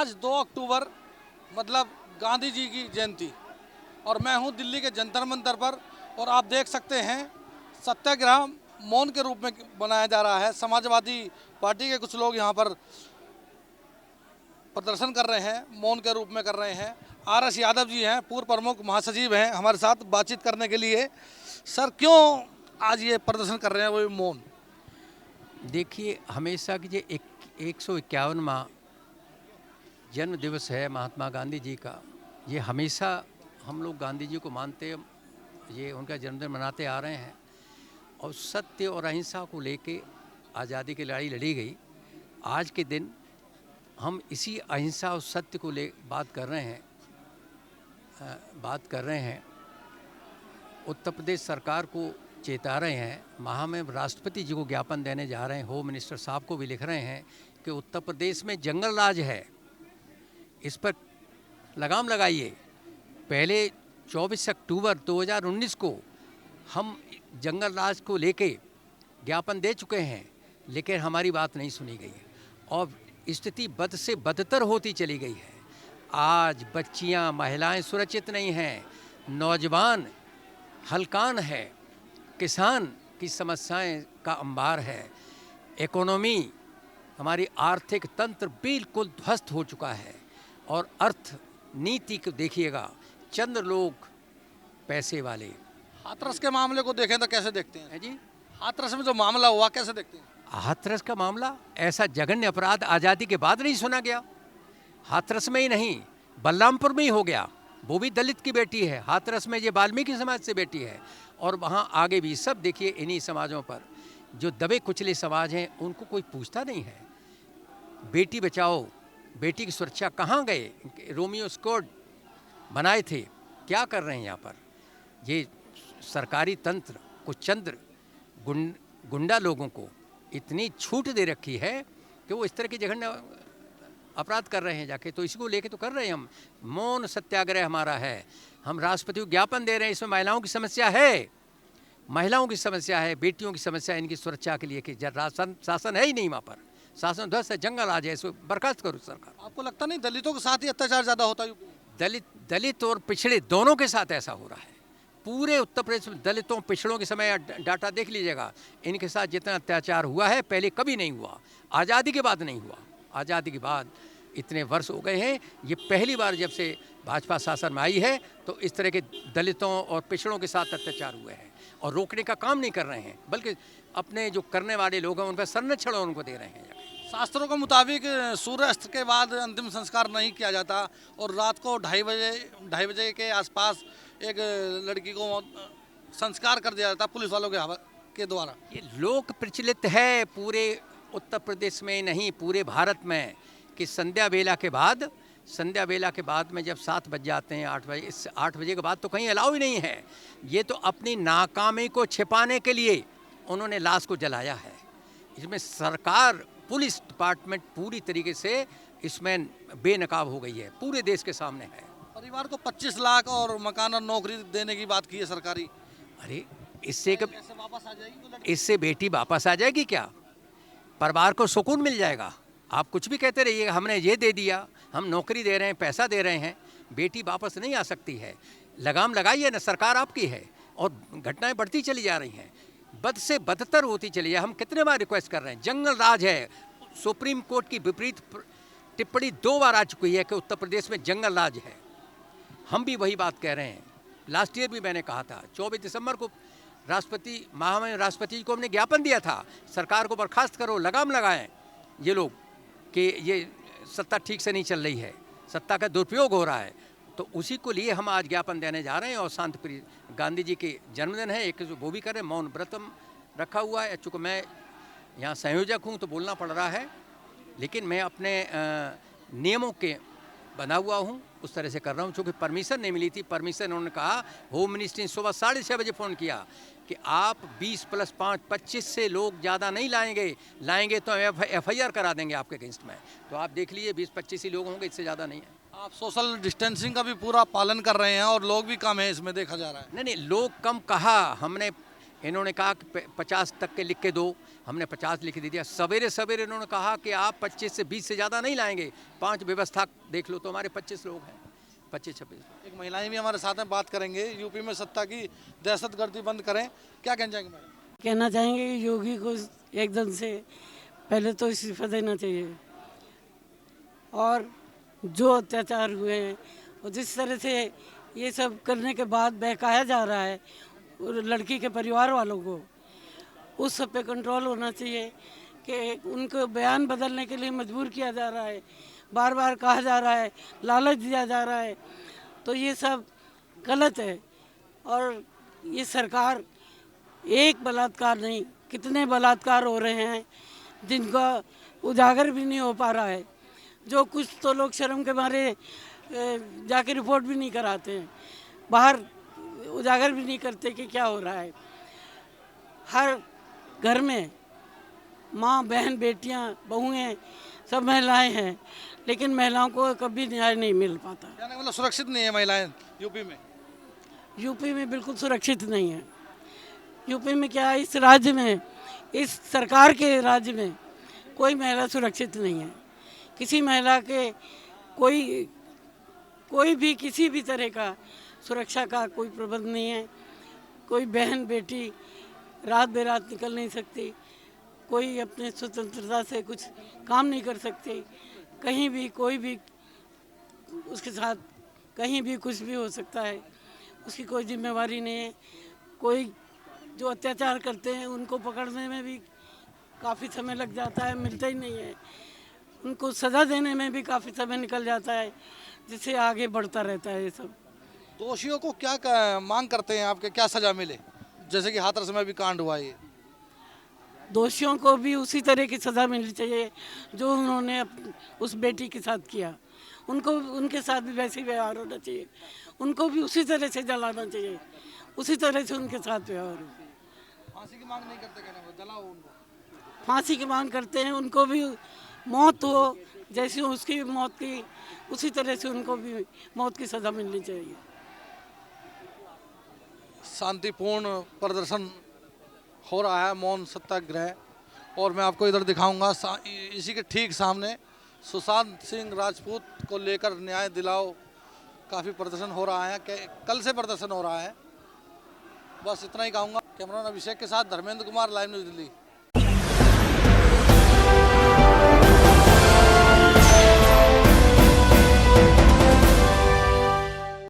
आज 2 अक्टूबर मतलब गांधी जी की जयंती और मैं हूं दिल्ली के जंतर मंतर पर और आप देख सकते हैं सत्याग्रह मौन के रूप में बनाया जा रहा है। समाजवादी पार्टी के कुछ लोग यहां पर प्रदर्शन कर रहे हैं, मौन के रूप में कर रहे हैं। आर.एस. यादव जी हैं, पूर्व प्रमुख महासचिव हैं, हमारे साथ बातचीत करने के लिए। सर क्यों आज ये प्रदर्शन कर रहे हैं वो मौन? देखिए, हमेशा की ये 151वां जन्म दिवस है महात्मा गांधी जी का। ये हमेशा हम लोग गांधी जी को मानते, ये उनका जन्मदिन मनाते आ रहे हैं और सत्य और अहिंसा को लेके आज़ादी की लड़ाई लड़ी गई। आज के दिन हम इसी अहिंसा और सत्य को ले बात कर रहे हैं। उत्तर प्रदेश सरकार को चेता रहे हैं। महामहिम राष्ट्रपति जी को ज्ञापन देने जा रहे हैं। होम मिनिस्टर साहब को भी लिख रहे हैं कि उत्तर प्रदेश में जंगल राज है, इस पर लगाम लगाइए। पहले 24 अक्टूबर 2019 को हम जंगल राज को लेके ज्ञापन दे चुके हैं, लेकिन हमारी बात नहीं सुनी गई और स्थिति बद से बदतर होती चली गई है। आज बच्चियां, महिलाएं सुरक्षित नहीं हैं, नौजवान हलकान है, किसान की समस्याएं का अंबार है, इकोनॉमी, हमारी आर्थिक तंत्र बिल्कुल ध्वस्त हो चुका है और अर्थ नीति को देखिएगा, चंद लोग पैसे वाले। हाथरस के मामले को देखें तो कैसे देखते हैं जी? हाथरस में जो मामला हुआ कैसे देखते हैं? हाथरस का मामला, ऐसा जघन्य अपराध आज़ादी के बाद नहीं सुना गया। हाथरस में ही नहीं, बलरामपुर में ही हो गया। वो भी दलित की बेटी है। हाथरस में ये वाल्मीकि समाज से बेटी है और वहाँ आगे भी सब देखिए इन्हीं समाजों पर जो दबे कुचले समाज हैं उनको कोई पूछता नहीं है। बेटी बचाओ, बेटी की सुरक्षा कहाँ गए? रोमियो स्क्वाड बनाए थे, क्या कर रहे हैं यहाँ पर? ये सरकारी तंत्र कुछ चंद गुंडा लोगों को इतनी छूट दे रखी है कि वो इस तरह की जघन्य अपराध कर रहे हैं जाके। तो इसी को लेके तो कर रहे हैं हम। मौन सत्याग्रह हमारा है। हम राष्ट्रपति को ज्ञापन दे रहे हैं। इसमें महिलाओं की समस्या है, महिलाओं की समस्या है, बेटियों की समस्या है, इनकी सुरक्षा के लिए कि शासन है ही नहीं वहाँ पर। शासन ध्वस्त है, जंगल राज है, इसको बर्खास्त करो सरकार। आपको लगता नहीं दलितों के साथ ही अत्याचार ज़्यादा होता है? दलित और पिछड़े दोनों के साथ ऐसा हो रहा है। पूरे उत्तर प्रदेश में दलितों पिछड़ों के समय डाटा देख लीजिएगा, इनके साथ जितना अत्याचार हुआ है पहले कभी नहीं हुआ, आज़ादी के बाद नहीं हुआ। आज़ादी के बाद इतने वर्ष हो गए हैं, ये पहली बार जब से भाजपा शासन में आई है तो इस तरह के दलितों और पिछड़ों के साथ अत्याचार हुए हैं और रोकने का काम नहीं कर रहे हैं, बल्कि अपने जो करने वाले लोग हैं उनका संरक्षण उनको दे रहे हैं। शास्त्रों के मुताबिक सूर्यास्त के बाद अंतिम संस्कार नहीं किया जाता और रात को 2:30 बजे के आसपास एक लड़की को संस्कार कर दिया जाता पुलिस वालों के द्वारा। ये लोक प्रचलित है पूरे उत्तर प्रदेश में नहीं, पूरे भारत में, कि संध्या बेला के बाद में जब 7 बज जाते हैं, 8 बजे, इस 8 बजे के बाद तो कहीं अलाउ ही नहीं है। ये तो अपनी नाकामी को छिपाने के लिए उन्होंने लाश को जलाया है। इसमें सरकार, पुलिस डिपार्टमेंट पूरी तरीके से इसमें बेनकाब हो गई है, पूरे देश के सामने है। परिवार को 25 लाख और मकान और नौकरी देने की बात की है सरकारी। अरे इससे वापस आ जाएगी इससे बेटी वापस आ जाएगी क्या? परिवार को सुकून मिल जाएगा? आप कुछ भी कहते रहिए, हमने ये दे दिया, हम नौकरी दे रहे हैं, पैसा दे रहे हैं, बेटी वापस नहीं आ सकती है। लगाम लगाइए ना, सरकार आपकी है और घटनाएं बढ़ती चली जा रही हैं, बद से बदतर होती चली है। हम कितने बार रिक्वेस्ट कर रहे हैं, जंगल राज है। सुप्रीम कोर्ट की विपरीत टिप्पणी 2 बार आ चुकी है कि उत्तर प्रदेश में जंगल राज है। हम भी वही बात कह रहे हैं। लास्ट ईयर भी मैंने कहा था, 24 दिसंबर को महामहिम राष्ट्रपति जी को हमने ज्ञापन दिया था, सरकार को बर्खास्त करो, लगाम लगाएं ये लोग कि ये सत्ता ठीक से नहीं चल रही है, सत्ता का दुरुपयोग हो रहा है। तो उसी को लिए हम आज ज्ञापन देने जा रहे हैं और शांति प्रिय गांधी जी के जन्मदिन है, एक वो भी करें, मौन व्रत रखा हुआ है। चूँकि मैं यहाँ संयोजक हूँ तो बोलना पड़ रहा है, लेकिन मैं अपने नियमों के बना हुआ हूँ, उस तरह से कर रहा हूँ। चूँकि परमिशन नहीं मिली थी, परमिशन उन्होंने कहा, होम मिनिस्ट्री ने सुबह 6:30 बजे फ़ोन किया कि आप 20 + 5 25 से लोग ज़्यादा नहीं लाएंगे तो FIR करा देंगे आपके अगेंस्ट में। तो आप देख लीजिए 20-25 ही लोग होंगे, इससे ज़्यादा नहीं है। आप सोशल डिस्टेंसिंग का भी पूरा पालन कर रहे हैं और लोग भी कम है इसमें देखा जा रहा है। नहीं, लोग कम कहा, हमने इन्होंने कहा कि 50 तक के लिख के दो, हमने 50 लिख दे दिया। सवेरे सवेरे इन्होंने कहा कि आप 25 से 20 से ज़्यादा नहीं लाएंगे, 5 व्यवस्था देख लो, तो हमारे 25 लोग हैं, 25-26। एक महिलाएं भी हमारे साथ में बात करेंगे। यूपी में सत्ता की दहशतगर्दी बंद करें, क्या कहना चाहेंगे मैडम? कहना चाहेंगे कि योगी को एकदम से पहले तो इस्तीफा देना चाहिए, और जो अत्याचार हुए हैं और जिस तरह से ये सब करने के बाद बहकाया जा रहा है और लड़की के परिवार वालों को, उस सब पे कंट्रोल होना चाहिए कि उनको बयान बदलने के लिए मजबूर किया जा रहा है, बार बार कहा जा रहा है, लालच दिया जा रहा है, तो ये सब गलत है। और ये सरकार एक बलात्कार नहीं, कितने बलात्कार हो रहे हैं जिनका उजागर भी नहीं हो पा रहा है। जो कुछ तो लोग शर्म के मारे जाके रिपोर्ट भी नहीं कराते हैं, बाहर उजागर भी नहीं करते कि क्या हो रहा है। हर घर में माँ, बहन, बेटियाँ, बहुएं, सब महिलाएं हैं, लेकिन महिलाओं को कभी न्याय नहीं मिल पाता। यानी मतलब सुरक्षित नहीं है महिलाएं यूपी में? यूपी में बिल्कुल सुरक्षित नहीं है। यूपी में क्या, इस राज्य में, इस सरकार के राज्य में कोई महिला सुरक्षित नहीं है। किसी महिला के कोई भी किसी भी तरह का सुरक्षा का कोई प्रबंध नहीं है। कोई बहन बेटी रात बेरात निकल नहीं सकती, कोई अपने स्वतंत्रता से कुछ काम नहीं कर सकती, कहीं भी कोई भी उसके साथ कहीं भी कुछ भी हो सकता है, उसकी कोई जिम्मेवारी नहीं है। कोई जो अत्याचार करते हैं उनको पकड़ने में भी काफ़ी समय लग जाता है, मिलते ही नहीं है। उनको सज़ा देने में भी काफ़ी समय निकल जाता है, जिससे आगे बढ़ता रहता है ये सब। दोषियों को क्या मांग करते हैं आपके, क्या सजा मिले? जैसे कि हाथरस में भी कांड हुआ ये। दोषियों को भी उसी तरह की सज़ा मिलनी चाहिए जो उन्होंने उस बेटी के साथ किया, उनको उनके साथ भी वैसे ही व्यवहार होना चाहिए। उनको भी उसी तरह से जलाना चाहिए, उसी तरह से उनके साथ व्यवहार हो। फांसी की मांग नहीं करते, कहना जलाओ उनको। फांसी की मांग करते हैं, उनको भी मौत हो, जैसी उसकी मौत की उसी तरह से उनको भी मौत की सज़ा मिलनी चाहिए। शांतिपूर्ण प्रदर्शन हो रहा है, मौन सत्याग्रह, और मैं आपको इधर दिखाऊंगा इसी के ठीक सामने सुशांत सिंह राजपूत को लेकर न्याय दिलाओ, काफ़ी प्रदर्शन हो रहा है, कल से प्रदर्शन हो रहा है। बस इतना ही कहूँगा। कैमरामैन अभिषेक के साथ धर्मेंद्र कुमार, लाइव न्यूज़ दिल्ली।